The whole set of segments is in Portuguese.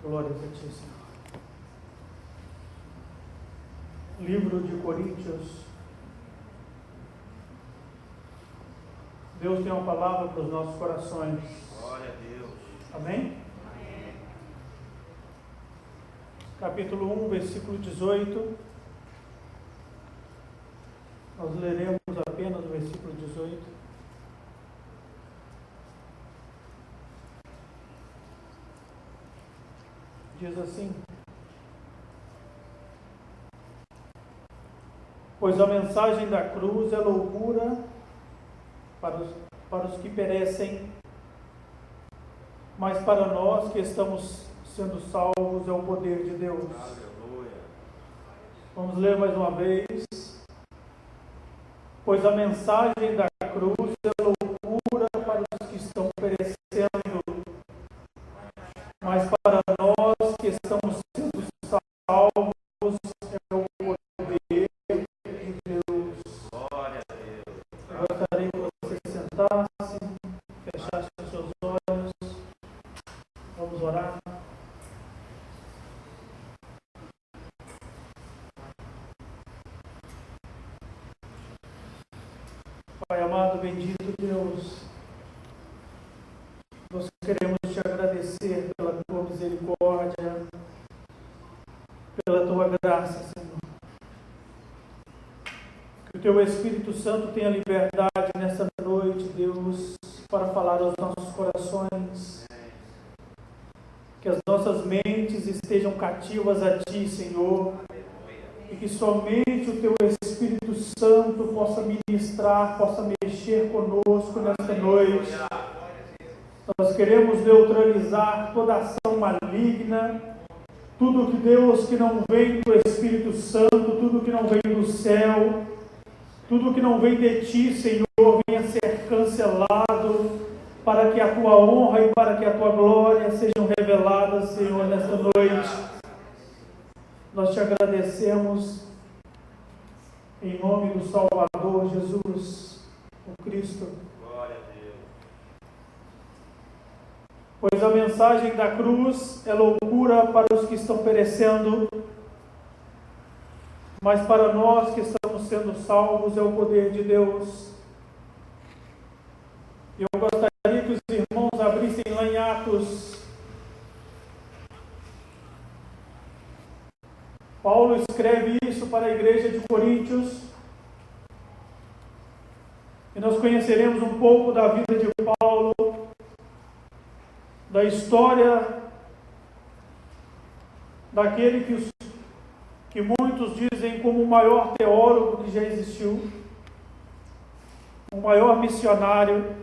Glórias a Ti, Senhor. Livro de Coríntios. Deus tem uma palavra para os nossos corações. Glória a Deus. Amém? Amém. Capítulo 1, versículo 18. Nós leremos apenas o versículo 18. Diz assim: pois a mensagem da cruz é loucura para os que perecem, mas para nós que estamos sendo salvos é o poder de Deus. Aleluia. Vamos ler mais uma vez. Pois a mensagem da cruz é loucura para os que estão perecendo, mas para nós que estamos sendo salvos é o poder de Deus. Glória a Deus. Eu gostaria que você sentasse, fechasse os seus olhos. Vamos orar. Pai amado, bendito Deus, nós queremos te agradecer pela tua misericórdia, pela tua graça, Senhor. Que o teu Espírito Santo tenha liberdade nessa noite, Deus, para falar aos nossos corações. Que as nossas mentes estejam cativas a ti, Senhor. E que somente o teu Espírito Santo possa ministrar, possa mexer conosco nesta noite. Nós queremos neutralizar toda ação maligna, tudo que Deus que não vem do Espírito Santo, tudo que não vem do céu, tudo que não vem de ti, Senhor, venha ser cancelado, para que a tua honra e para que a tua glória sejam reveladas, Senhor, nesta noite. Nós te agradecemos em nome do Salvador Jesus, o Cristo. Glória a Deus. Pois a mensagem da cruz é loucura para os que estão perecendo, mas para nós que estamos sendo salvos é o poder de Deus. Eu gostaria que os irmãos abrissem lá em Atos. Paulo escreve isso para a igreja de Coríntios. E nós conheceremos um pouco da vida de Paulo, da história daquele que muitos dizem como o maior teólogo que já existiu, o maior missionário,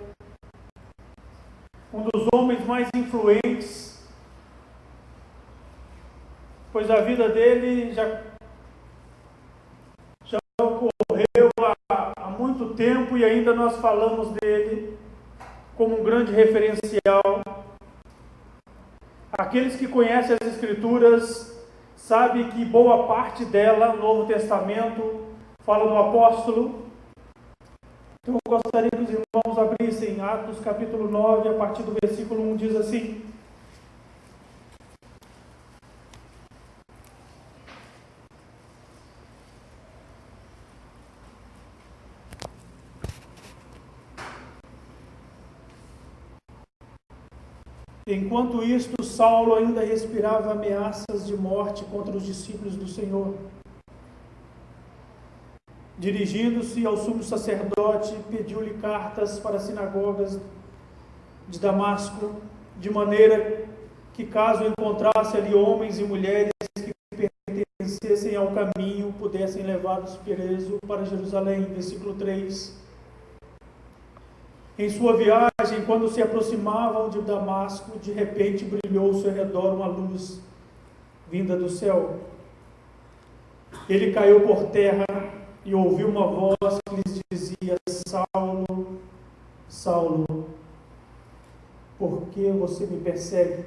um dos homens mais influentes, pois a vida dele já ocorreu há muito tempo e ainda nós falamos dele como um grande referencial. Aqueles que conhecem as Escrituras sabem que boa parte dela, no Novo Testamento, fala do apóstolo. Então eu gostaria que os irmãos abrissem Atos capítulo 9, a partir do versículo 1, diz assim: enquanto isto, Saulo ainda respirava ameaças de morte contra os discípulos do Senhor. Dirigindo-se ao sumo sacerdote, pediu-lhe cartas para as sinagogas de Damasco, de maneira que, caso encontrasse ali homens e mulheres que pertencessem ao caminho, pudessem levá-los preso para Jerusalém. Versículo 3. Em sua viagem, quando se aproximavam de Damasco, de repente brilhou ao seu redor uma luz vinda do céu. Ele caiu por terra e ouviu uma voz que lhes dizia: Saulo, Saulo, por que você me persegue?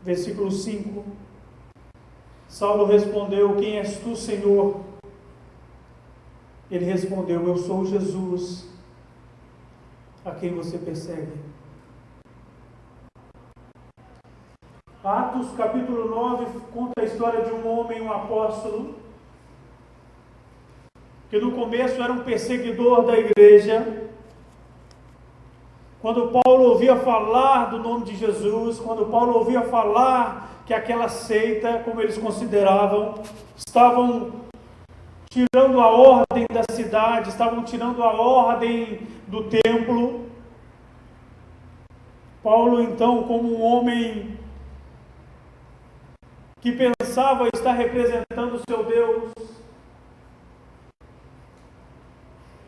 Versículo 5. Saulo respondeu: quem és tu, Senhor? Ele respondeu: eu sou Jesus, a quem você persegue. Atos capítulo 9 conta a história de um homem, um apóstolo, que no começo era um perseguidor da igreja. Quando Paulo ouvia falar do nome de Jesus, quando Paulo ouvia falar que aquela seita, como eles consideravam, estavam tirando a ordem da cidade, estavam tirando a ordem do templo, Paulo, então, como um homem que pensava estar representando o seu Deus,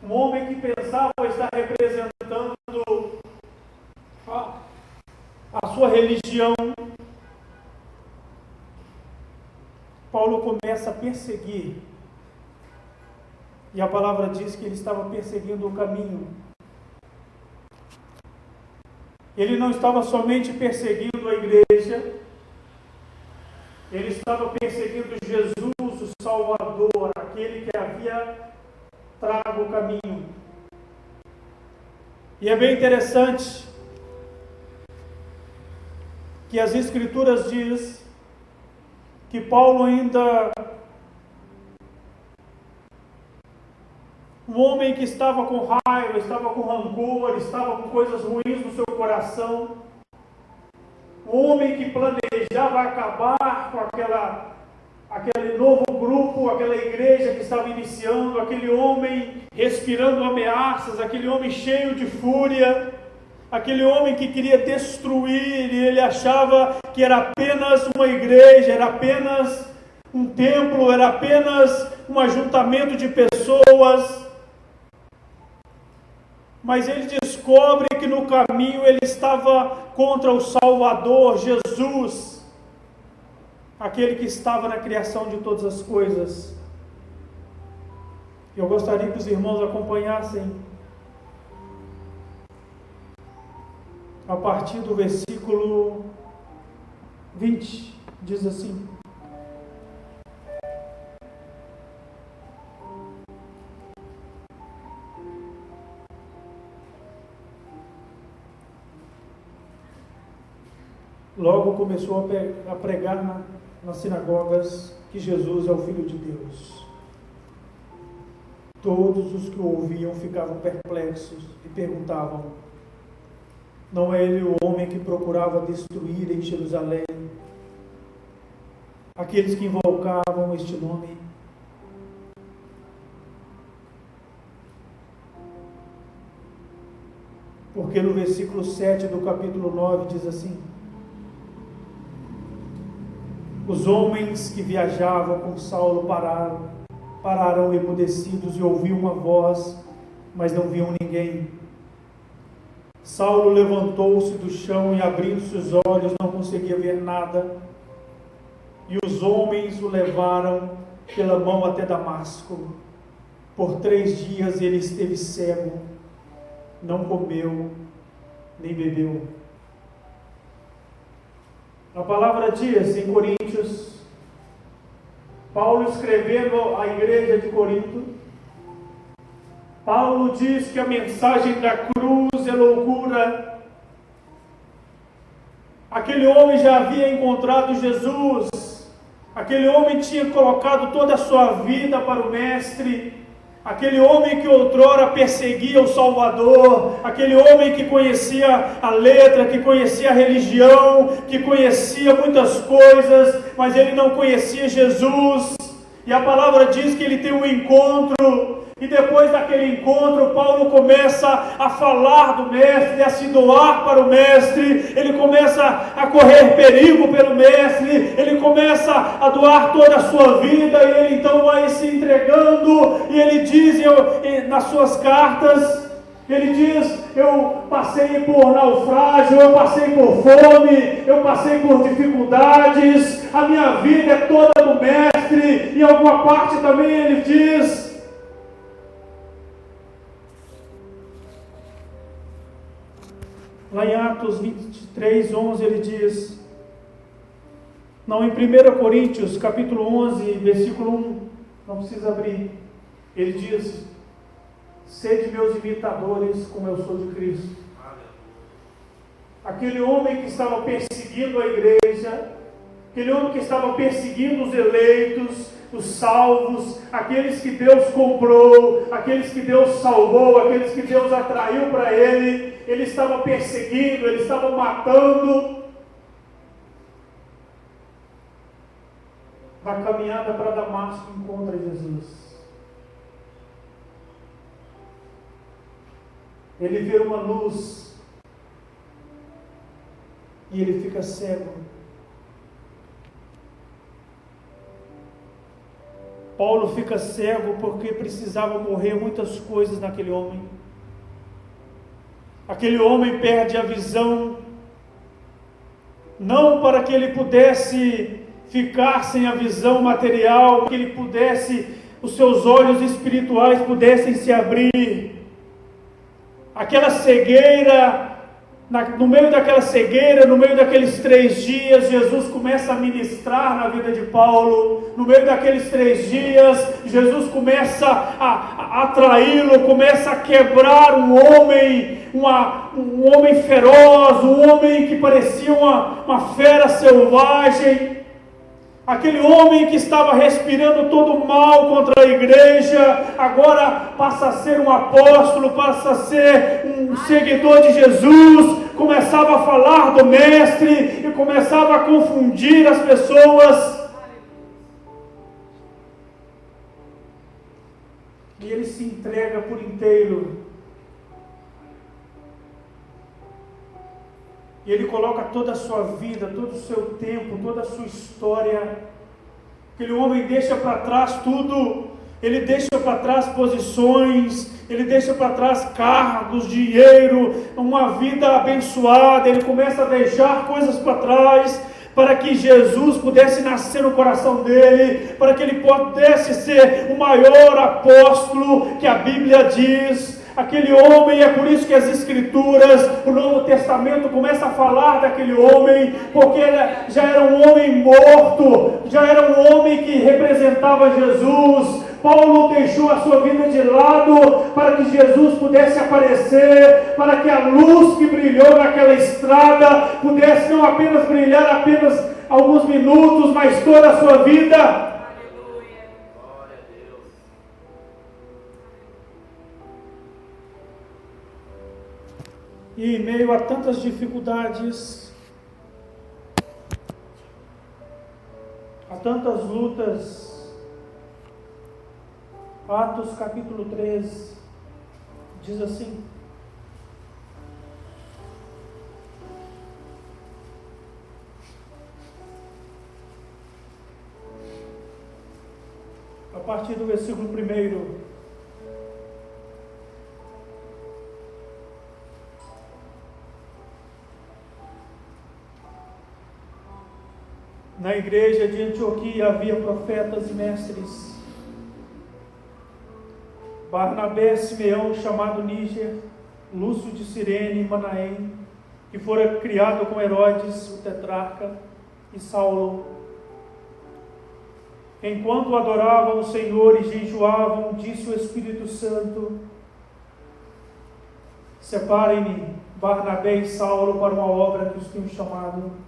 um homem que pensava estar representando a sua religião, Paulo começa a perseguir, e a palavra diz que ele estava perseguindo o caminho. Ele não estava somente perseguindo a igreja, ele estava perseguindo Jesus, o Salvador, aquele que havia trago o caminho. E é bem interessante que as Escrituras diz que Paulo ainda, um homem que estava com raiva, estava com rancor, estava com coisas ruins no seu coração, um homem que planejava acabar com aquele novo grupo, aquela igreja que estava iniciando, aquele homem respirando ameaças, aquele homem cheio de fúria, aquele homem que queria destruir, e ele achava que era apenas uma igreja, era apenas um templo, era apenas um ajuntamento de pessoas. Mas ele descobre que no caminho ele estava contra o Salvador, Jesus, aquele que estava na criação de todas as coisas. Eu gostaria que os irmãos acompanhassem a partir do versículo 20, diz assim: logo começou a pregar nas sinagogas que Jesus é o Filho de Deus. Todos os que o ouviam ficavam perplexos e perguntavam: não é ele o homem que procurava destruir em Jerusalém aqueles que invocavam este nome? Porque no versículo 7 do capítulo 9 diz assim: os homens que viajavam com Saulo pararam emudecidos e ouviam uma voz, mas não viam ninguém. Saulo levantou-se do chão e, abrindo seus olhos, não conseguia ver nada. E os homens o levaram pela mão até Damasco. Por 3 dias ele esteve cego, não comeu nem bebeu. A palavra diz em Coríntios, Paulo escrevendo à igreja de Corinto, Paulo diz que a mensagem da cruz é loucura. Aquele homem já havia encontrado Jesus, aquele homem tinha colocado toda a sua vida para o Mestre, aquele homem que outrora perseguia o Salvador, aquele homem que conhecia a letra, que conhecia a religião, que conhecia muitas coisas, mas ele não conhecia Jesus. E a palavra diz que ele tem um encontro, e depois daquele encontro, Paulo começa a falar do Mestre, a se doar para o Mestre, ele começa a correr perigo pelo Mestre, ele começa a doar toda a sua vida, e ele então vai se entregando, e ele diz nas suas cartas, ele diz: eu passei por naufrágio, eu passei por fome, eu passei por dificuldades, a minha vida é toda do Mestre. Em alguma parte também ele diz, lá em Atos 23, 11, ele diz, não, em 1 Coríntios, capítulo 11, versículo 1, não precisa abrir, ele diz: sede meus imitadores, como eu sou de Cristo. aquele homem que estava perseguindo a igreja, aquele homem que estava perseguindo os eleitos, os salvos, aqueles que Deus comprou, aqueles que Deus salvou, aqueles que Deus atraiu para ele estava perseguindo, ele estava matando. Na caminhada para Damasco encontra Jesus. Ele vê uma luz e ele fica cego. Paulo fica cego porque precisava morrer muitas coisas naquele homem. Aquele homem perde a visão, não para que ele pudesse ficar sem a visão material, que ele pudesse, os seus olhos espirituais pudessem se abrir. Aquela cegueira, no meio daquela cegueira, no meio daqueles 3 dias, Jesus começa a ministrar na vida de Paulo. No meio daqueles 3 dias, Jesus começa a atraí-lo, começa a quebrar um homem feroz, um homem que parecia uma fera selvagem. Aquele homem que estava respirando todo o mal contra a igreja, agora passa a ser um apóstolo, passa a ser um seguidor de Jesus, começava a falar do Mestre e começava a confundir as pessoas. E ele se entrega por inteiro. E ele coloca toda a sua vida, todo o seu tempo, toda a sua história. Aquele homem deixa para trás tudo. Ele deixa para trás posições, ele deixa para trás cargos, dinheiro, uma vida abençoada. Ele começa a deixar coisas para trás para que Jesus pudesse nascer no coração dele, para que ele pudesse ser o maior apóstolo que a Bíblia diz. Aquele homem, é por isso que as Escrituras, o Novo Testamento começa a falar daquele homem, porque ele já era um homem morto, já era um homem que representava Jesus. Paulo deixou a sua vida de lado para que Jesus pudesse aparecer, para que a luz que brilhou naquela estrada pudesse não apenas brilhar apenas alguns minutos, mas toda a sua vida. E em meio a tantas dificuldades, a tantas lutas, Atos capítulo 3 diz assim: a partir do versículo 1. Na igreja de Antioquia havia profetas e mestres: Barnabé, Simeão, chamado Níger, Lúcio de Cirene e Manaém, que fora criado com Herodes, o tetrarca, e Saulo. Enquanto adoravam o Senhor e jejuavam, disse o Espírito Santo: separem-me Barnabé e Saulo para uma obra que os tenho chamado.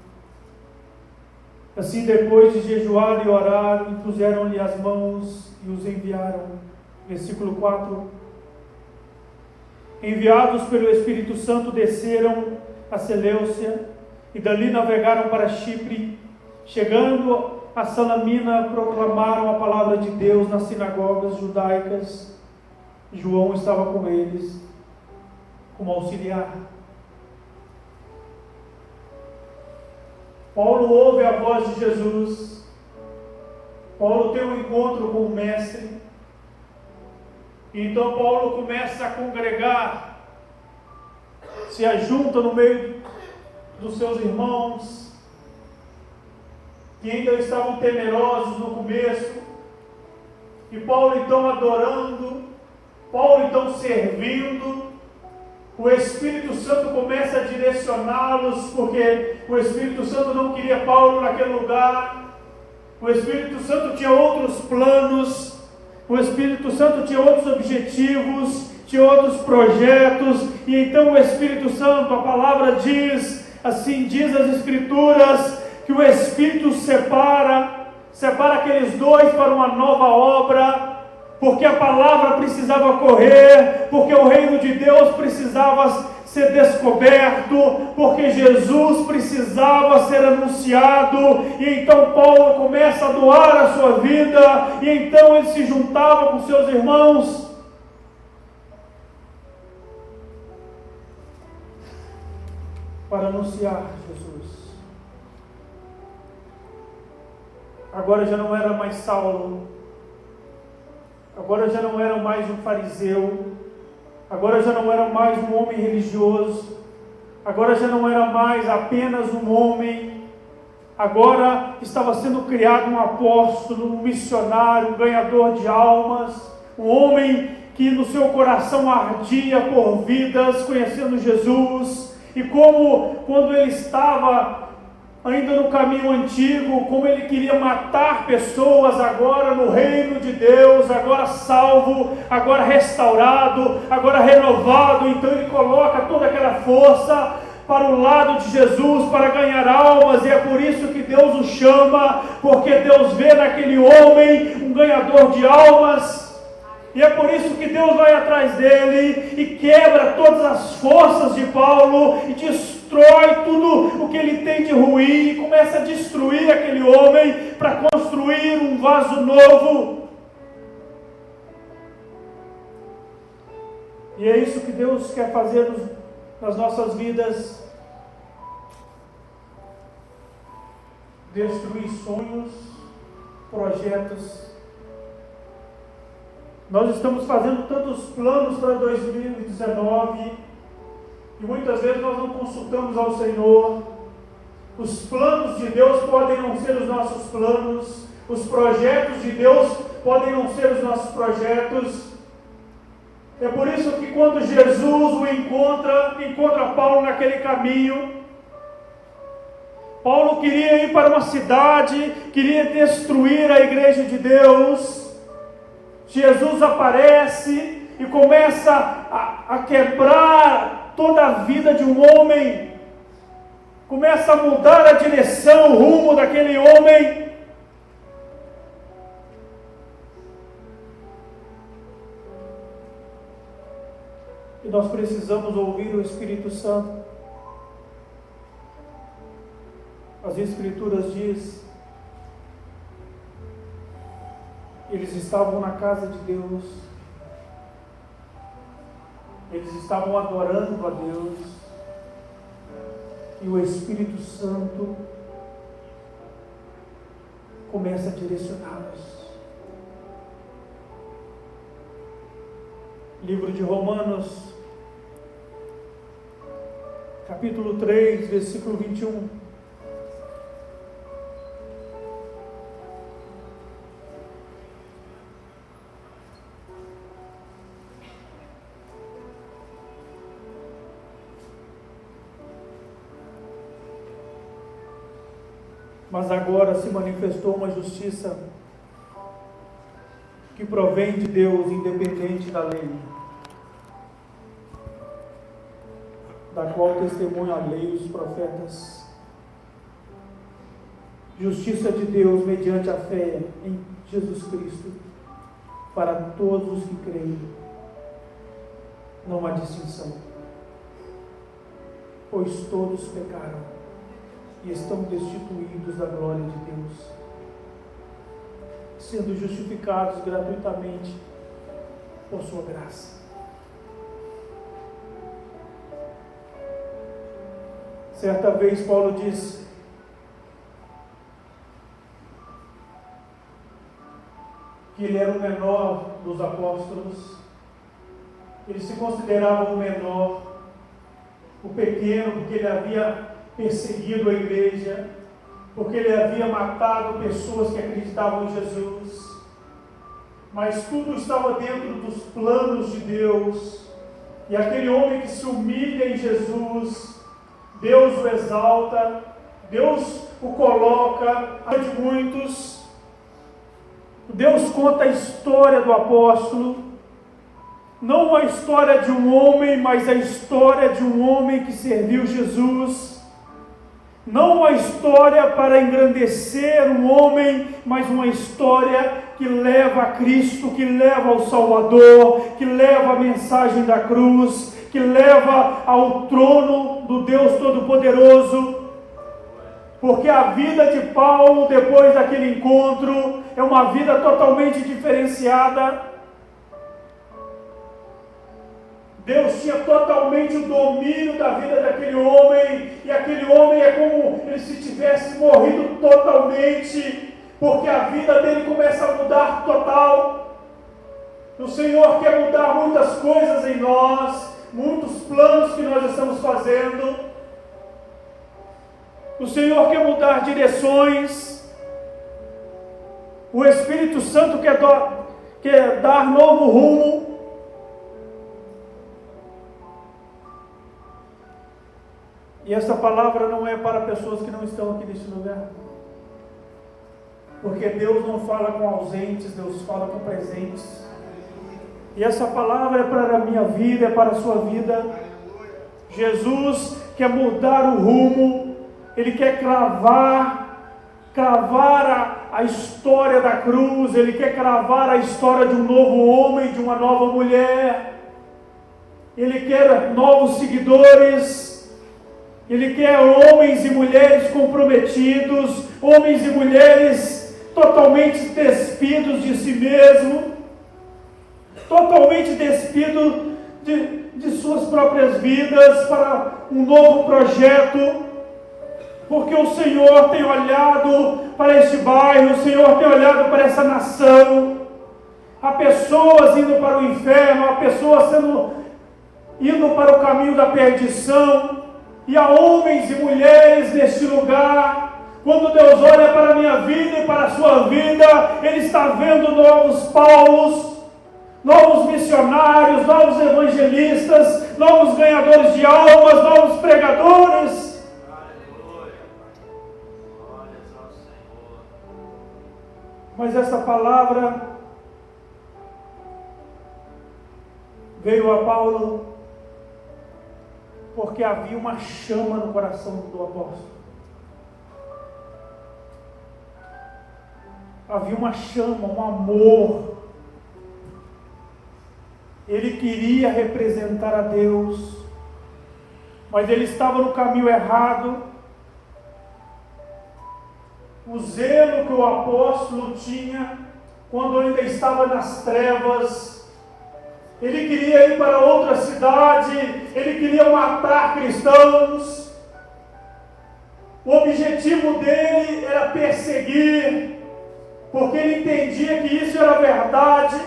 Assim, depois de jejuar e orar, impuseram-lhe as mãos e os enviaram. Versículo 4. Enviados pelo Espírito Santo, desceram a Seleucia e dali navegaram para Chipre. Chegando a Salamina, proclamaram a palavra de Deus nas sinagogas judaicas. João estava com eles como auxiliar. Paulo ouve a voz de Jesus. Paulo tem um encontro com o Mestre. Então Paulo começa a congregar, se ajunta no meio dos seus irmãos, que ainda estavam temerosos no começo. E Paulo então adorando, Paulo então servindo. O Espírito Santo começa a direcioná-los, porque o Espírito Santo não queria Paulo naquele lugar. O Espírito Santo tinha outros planos, o Espírito Santo tinha outros objetivos, tinha outros projetos. E então o Espírito Santo, a palavra diz Assim diz as Escrituras, que o Espírito separa aqueles dois para uma nova obra, porque a palavra precisava correr, porque o reino de Deus precisava ser descoberto, porque Jesus precisava ser anunciado. E então Paulo começa a doar a sua vida, e então ele se juntava com seus irmãos para anunciar Jesus. Agora já não era mais Saulo, agora já não era mais um fariseu, agora já não era mais um homem religioso, agora já não era mais apenas um homem, agora estava sendo criado um apóstolo, um missionário, um ganhador de almas, um homem que no seu coração ardia por vidas, conhecendo Jesus. E como quando ele estava ainda no caminho antigo, como ele queria matar pessoas, agora no reino de Deus, agora salvo, agora restaurado, agora renovado, então ele coloca toda aquela força para o lado de Jesus, para ganhar almas. E é por isso que Deus o chama, porque Deus vê naquele homem um ganhador de almas. E é por isso que Deus vai atrás dele e quebra todas as forças de Paulo e destrói tudo o que ele tem de ruim e começa a destruir aquele homem para construir um vaso novo. E é isso que Deus quer fazer nas nossas vidas: destruir sonhos, projetos. Nós estamos fazendo tantos planos para 2019 e muitas vezes nós não consultamos ao Senhor. Os planos de Deus podem não ser os nossos planos, os projetos de Deus podem não ser os nossos projetos. É por isso que quando Jesus o encontra Paulo naquele caminho, Paulo queria ir para uma cidade, queria destruir a igreja de Deus. Jesus aparece e começa a quebrar toda a vida de um homem, começa a mudar a direção, o rumo daquele homem. E nós precisamos ouvir o Espírito Santo. As Escrituras dizem: eles estavam na casa de Deus, eles estavam adorando a Deus, e o Espírito Santo começa a direcioná-los. Livro de Romanos, capítulo 3, versículo 21. Mas agora se manifestou uma justiça que provém de Deus, independente da lei, da qual testemunham a lei e os profetas. Justiça de Deus mediante a fé em Jesus Cristo, para todos os que creem. Não há distinção, pois todos pecaram e estão destituídos da glória de Deus, sendo justificados gratuitamente por sua graça. Certa vez Paulo disse que ele era o menor dos apóstolos, ele se considerava o menor, o pequeno, porque ele havia perseguido a igreja, porque ele havia matado pessoas que acreditavam em Jesus. Mas tudo estava dentro dos planos de Deus, e aquele homem que se humilha em Jesus, Deus o exalta, Deus o coloca acima de muitos. Deus conta a história do apóstolo, não a história de um homem, mas a história de um homem que serviu Jesus. Não uma história para engrandecer um homem, mas uma história que leva a Cristo, que leva ao Salvador, que leva a mensagem da cruz, que leva ao trono do Deus Todo-Poderoso. Porque a vida de Paulo, depois daquele encontro, é uma vida totalmente diferenciada. Deus tinha totalmente o domínio da vida daquele homem, e aquele homem é como ele se tivesse morrido totalmente, porque a vida dele começa a mudar total. O Senhor quer mudar muitas coisas em nós, muitos planos que nós estamos fazendo. O Senhor quer mudar direções. O Espírito Santo quer dar novo rumo. E essa palavra não é para pessoas que não estão aqui neste lugar. Porque Deus não fala com ausentes, Deus fala com presentes. E essa palavra é para a minha vida, é para a sua vida. Jesus quer mudar o rumo. Ele quer cravar a história da cruz. Ele quer cravar a história de um novo homem, de uma nova mulher. Ele quer novos seguidores. Ele quer homens e mulheres comprometidos, homens e mulheres totalmente despidos de si mesmo, totalmente despidos de suas próprias vidas para um novo projeto, porque o Senhor tem olhado para este bairro, o Senhor tem olhado para essa nação. Há pessoas indo para o inferno, há pessoas indo para o caminho da perdição. E há homens e mulheres neste lugar. Quando Deus olha para a minha vida e para a sua vida, Ele está vendo novos Paulos, novos missionários, novos evangelistas, novos ganhadores de almas, novos pregadores. Aleluia. Glórias ao Senhor. Mas essa palavra veio a Paulo porque havia uma chama no coração do apóstolo. Havia uma chama, um amor. Ele queria representar a Deus, mas ele estava no caminho errado. O zelo que o apóstolo tinha, quando ainda estava nas trevas, ele queria ir para outra cidade, ele queria matar cristãos. O objetivo dele era perseguir, porque ele entendia que isso era verdade.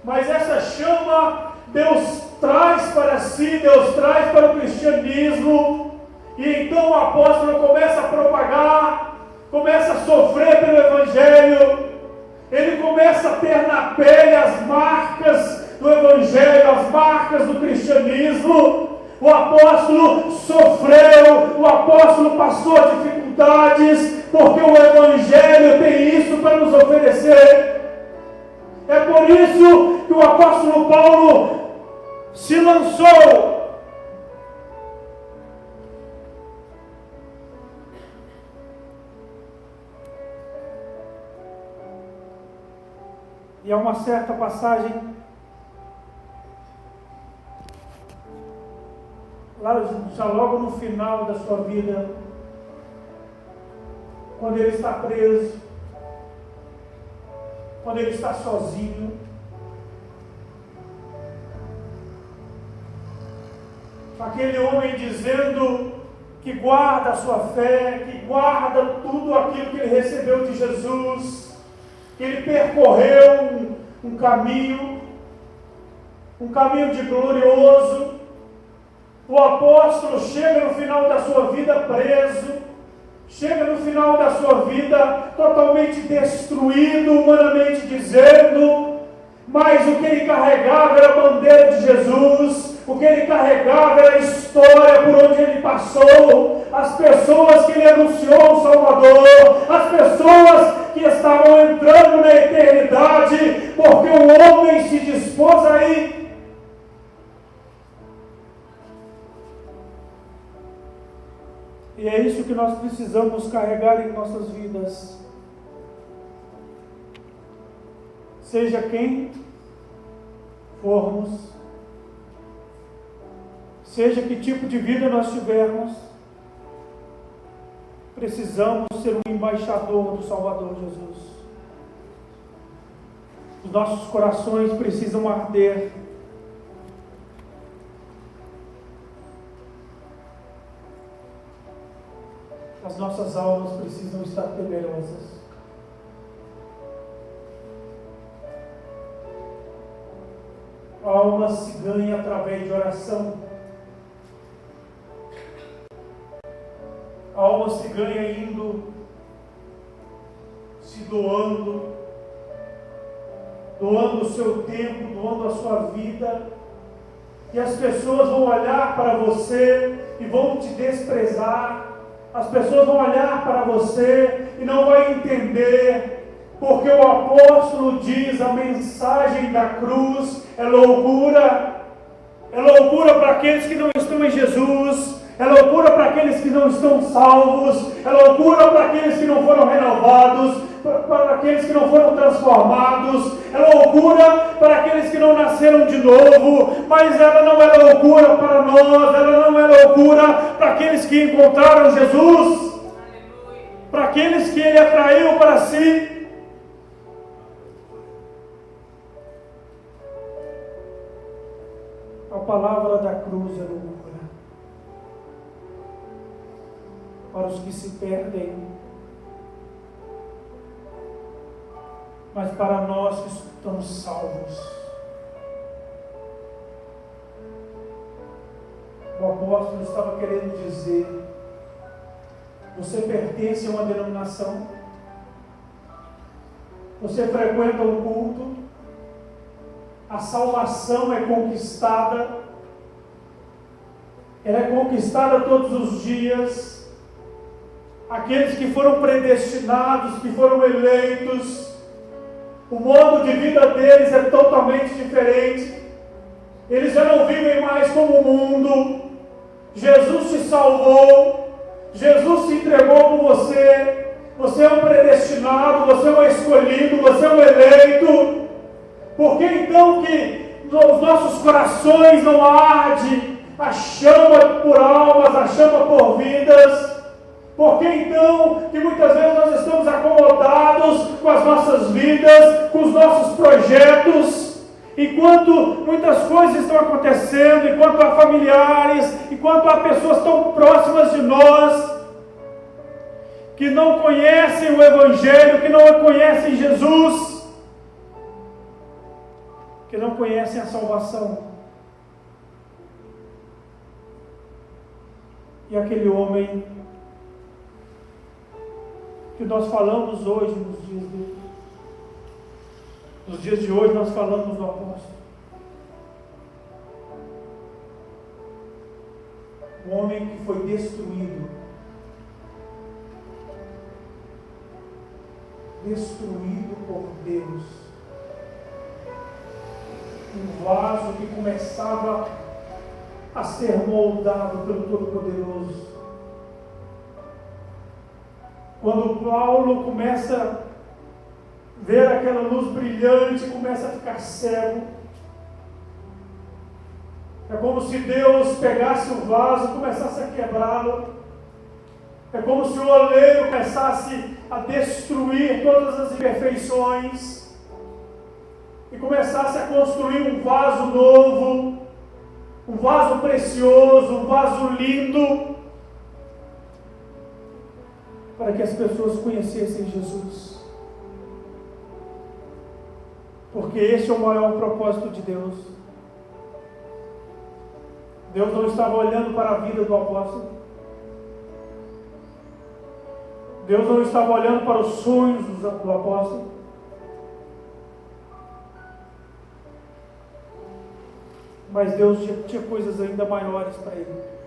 Mas essa chama Deus traz para si, Deus traz para o cristianismo, e então o apóstolo começa a propagar, começa a sofrer pelo Evangelho. Ele começa a ter na pele as marcas do Evangelho, as marcas do cristianismo. O apóstolo sofreu, o apóstolo passou dificuldades, porque o Evangelho tem isso para nos oferecer. É por isso que o apóstolo Paulo se lançou. E há uma certa passagem, lá já logo no final da sua vida, quando ele está preso, quando ele está sozinho, aquele homem dizendo que guarda a sua fé, que guarda tudo aquilo que ele recebeu de Jesus, que ele percorreu um caminho de glorioso. O apóstolo chega no final da sua vida preso, chega no final da sua vida totalmente destruído, humanamente dizendo, mas o que ele carregava era a bandeira de Jesus, o que ele carregava era a história por onde ele passou, as pessoas que ele anunciou o Salvador, as pessoas que estavam entrando na eternidade, porque o homem se dispôs a ir. é isso que nós precisamos carregar em nossas vidas. Seja quem formos, seja que tipo de vida nós tivermos, precisamos ser um embaixador do Salvador Jesus. Os nossos corações precisam arder. As nossas almas precisam estar temerosas. A alma se ganha através de oração. A alma se ganha indo, se doando o seu tempo, doando a sua vida. E as pessoas vão olhar para você e vão te desprezar. As pessoas vão olhar para você e não vão entender, porque o apóstolo diz: a mensagem da cruz é loucura. É loucura para aqueles que não estão em Jesus, é loucura para aqueles que não estão salvos, é loucura para aqueles que não foram renovados, para aqueles que não foram transformados, é loucura para aqueles que não nasceram de novo, mas ela não é loucura para nós, ela não é loucura para aqueles que encontraram Jesus, para aqueles que Ele atraiu para si. A palavra da cruz é loucura para os que se perdem, mas para nós que estamos salvos. O apóstolo estava querendo dizer: você pertence a uma denominação, você frequenta um culto, a salvação é conquistada, ela é conquistada todos os dias. Aqueles que foram predestinados, que foram eleitos, o modo de vida deles é totalmente diferente. Eles já não vivem mais como o mundo. Jesus te salvou, Jesus se entregou por você. Você é um predestinado, você é um escolhido, você é um eleito. Por que então que nos nossos corações não arde a chama por almas, a chama por vidas? Por que então que muitas vezes nós estamos acomodados com as nossas vidas, com os nossos projetos, enquanto muitas coisas estão acontecendo, enquanto há familiares, enquanto há pessoas tão próximas de nós, que não conhecem o Evangelho, que não conhecem Jesus, que não conhecem a salvação. E aquele homem que nós falamos hoje, nos dias de hoje nós falamos do apóstolo. Um homem que foi destruído por Deus. Um vaso que começava a ser moldado pelo Todo-Poderoso. Quando Paulo começa a ver aquela luz brilhante, começa a ficar cego. É como se Deus pegasse o vaso e começasse a quebrá-lo. É como se o oleiro começasse a destruir todas as imperfeições e começasse a construir um vaso novo, um vaso precioso, um vaso lindo, para que as pessoas conhecessem Jesus. Porque esse é o maior propósito de Deus. Deus não estava olhando para a vida do apóstolo. Deus não estava olhando para os sonhos do apóstolo. Mas Deus tinha coisas ainda maiores para ele.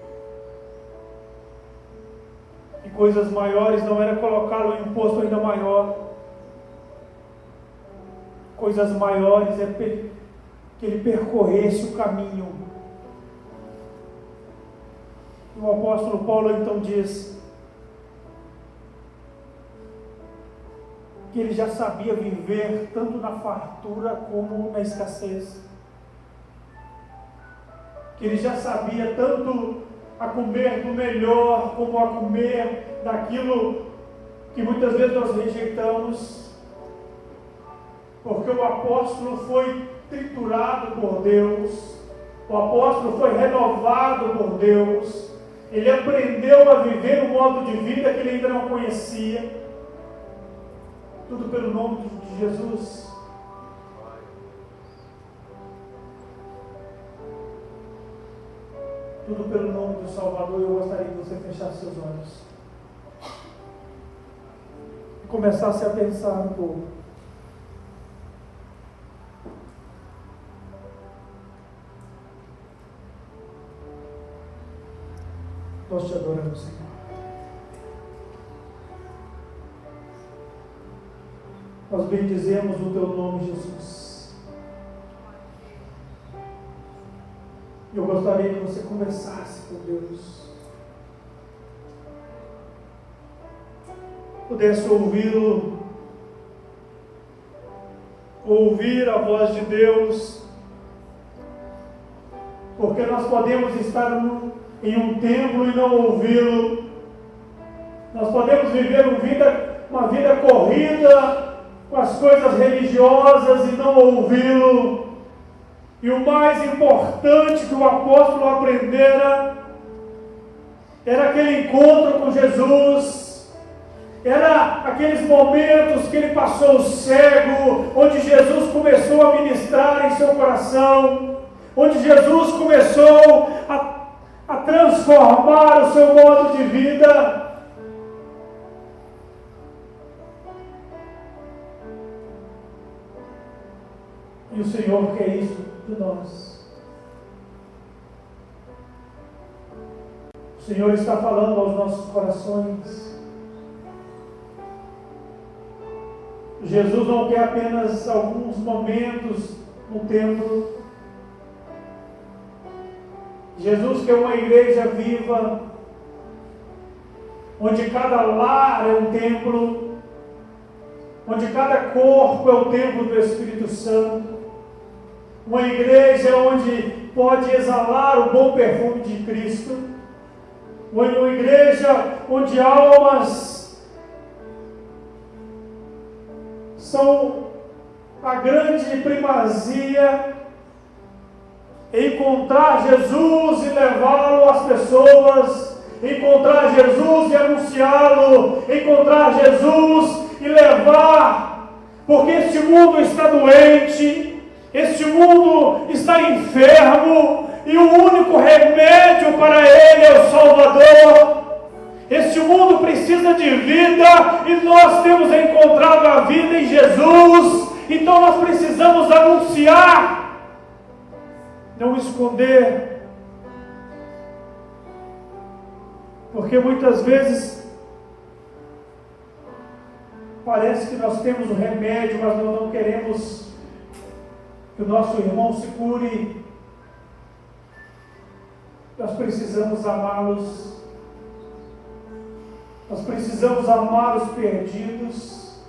E coisas maiores não era colocá-lo em um posto ainda maior. Coisas maiores é que ele percorresse o caminho. E o apóstolo Paulo então diz: que ele já sabia viver tanto na fartura como na escassez. Que ele já sabia tanto a comer do melhor como a comer daquilo que muitas vezes nós rejeitamos. Porque o apóstolo foi triturado por Deus, o apóstolo foi renovado por Deus, ele aprendeu a viver um modo de vida que ele ainda não conhecia. Tudo pelo nome de Jesus. Tudo pelo nome do Salvador. Eu gostaria que você fechasse seus olhos e começasse a pensar um pouco. Nós te adoramos, Senhor. Nós bendizemos o teu nome, Jesus. Eu gostaria que você conversasse com Deus, pudesse ouvi-lo, ouvir a voz de Deus, porque nós podemos estar em um templo e não ouvi-lo. Nós podemos viver uma vida corrida com as coisas religiosas e não ouvi-lo. E o mais importante que o apóstolo aprendera era aquele encontro com Jesus, era aqueles momentos que ele passou cego, onde Jesus começou a ministrar em seu coração, onde Jesus começou a transformar o seu modo de vida. E o Senhor quer isso de nós. O Senhor está falando aos nossos corações. Jesus não quer apenas alguns momentos no templo. Jesus quer uma igreja viva, onde cada lar é um templo, onde cada corpo é o templo do Espírito Santo. Uma igreja onde pode exalar o bom perfume de Cristo. Uma igreja onde almas são a grande primazia. Encontrar Jesus e levá-lo às pessoas. Encontrar Jesus e anunciá-lo. Encontrar Jesus e levar. Porque este mundo está doente. Este mundo está enfermo e o único remédio para ele é o Salvador. Este mundo precisa de vida e nós temos encontrado a vida em Jesus. Então nós precisamos anunciar, não esconder, porque muitas vezes parece que nós temos o remédio, mas nós não queremos que o nosso irmão se cure. Nós precisamos amá-los. Nós precisamos amar os perdidos.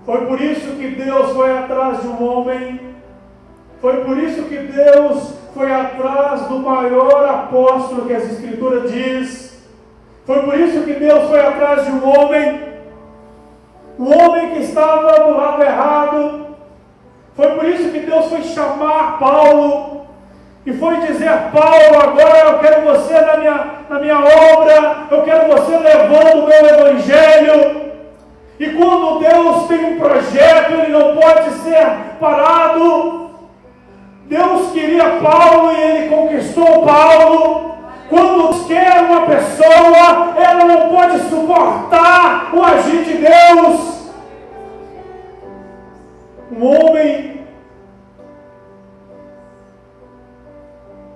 Foi por isso que Deus foi atrás de um homem. Foi por isso que Deus foi atrás do maior apóstolo que as Escrituras diz. Foi por isso que Deus foi atrás de um homem que estava do lado errado. Foi por isso que Deus foi chamar Paulo e foi dizer: Paulo, agora eu quero você na minha obra, eu quero você levando o meu evangelho. E quando Deus tem um projeto, ele não pode ser parado. Deus queria Paulo e ele conquistou Paulo. Quando Deus quer uma pessoa, ela não pode suportar o agir de Deus. Um homem,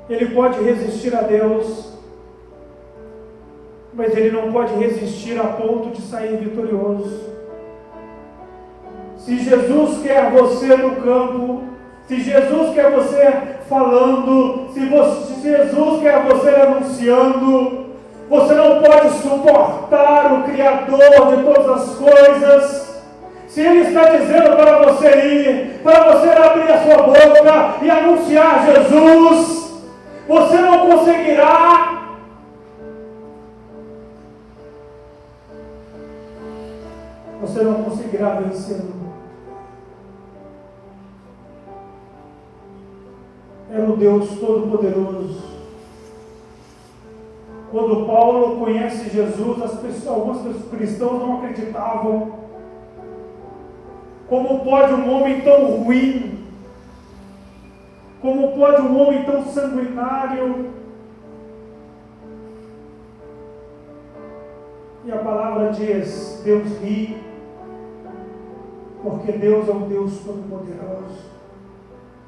ele pode resistir a Deus, mas ele não pode resistir a ponto de sair vitorioso. Se Jesus quer você no campo, se Jesus quer você falando, se Jesus quer você anunciando, Você não pode suportar o Criador de todas as coisas. Se Ele está dizendo para você ir, para você abrir a sua boca e anunciar Jesus, você não conseguirá. Você não conseguirá vencê-lo. É o Deus Todo-Poderoso. Quando Paulo conhece Jesus, alguns cristãos não acreditavam. Como pode um homem tão ruim? Como pode um homem tão sanguinário? E a palavra diz: Deus ri, porque Deus é um Deus Todo-Poderoso,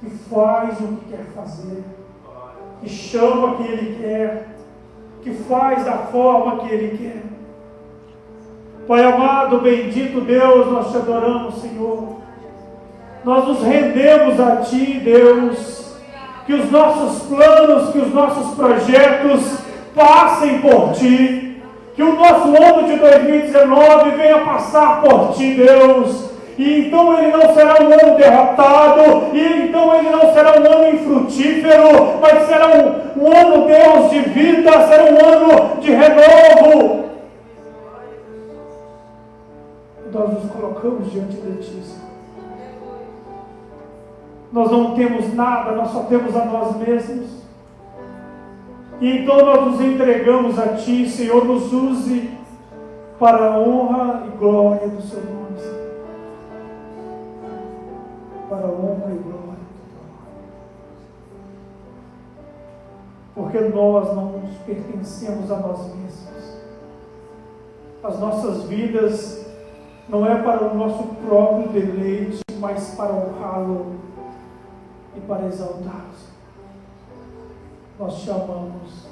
que faz o que quer fazer, que chama o que Ele quer, que faz da forma que Ele quer. Pai amado, bendito Deus, nós te adoramos, Senhor. Nós nos rendemos a Ti, Deus. Que os nossos planos, que os nossos projetos passem por Ti. Que o nosso ano de 2019 venha passar por Ti, Deus. E então ele não será um ano derrotado, e então ele não será um ano infrutífero, mas será um ano, Deus, de vida, será um ano de renovo. Nós nos colocamos diante de Ti, Senhor. Nós não temos nada, nós só temos a nós mesmos. E então nós nos entregamos a Ti, Senhor, nos use para a honra e glória do Seu nome, Senhor. Para a honra e glória do Teu nome. Porque nós não nos pertencemos a nós mesmos. As nossas vidas não é para o nosso próprio deleite, mas para honrá-lo e para exaltá-lo. Nós te amamos